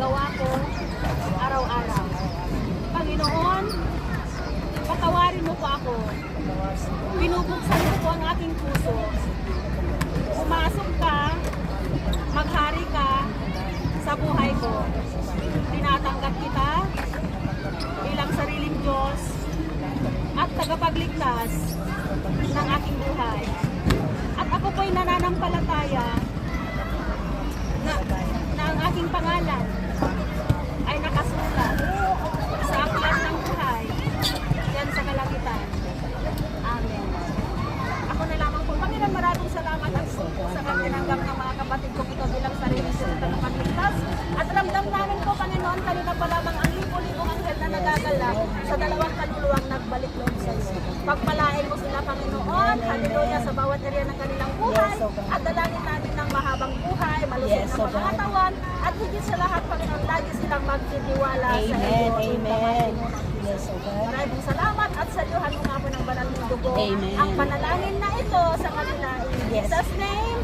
ginagawa ko araw-araw. Panginoon, patawarin mo po ako. Binubuksan mo po ang aking puso. Pumasok ka, maghari ka sa buhay ko. Tinatanggap kita bilang sariling Diyos at tagapagligtas ng aking buhay. At ako po'y nananampalataya na ang aking pangalan ay nakasulat sa aklat ng buhay yan sa kalangitan. Amen. Ako na lamang po. Panginoon, maraming salamat at sa katinanggap ng mga kapatid ko ito bilang sariling Diyos at tagapagligtas. At ramdam namin po, Panginoon, kanina pa lamang ang libo-libong anghel na nagagalak sa dalawang kaluluwang nagbalik loob sa iyo. Pagpalain mo sila, Panginoon, hallelujah, sa bawat area ng kanilang buhay, at dalangin namin ng mahabang buhay, malusog na mga katawan, at higit sa lahat, Panginoon, lagi silang magtitiwala sa iyo. Amen. Maraming salamat at saluhan mo nga po ng banal mong dugo. Amen. Ang panalangin na ito sa kanila. In Jesus' name,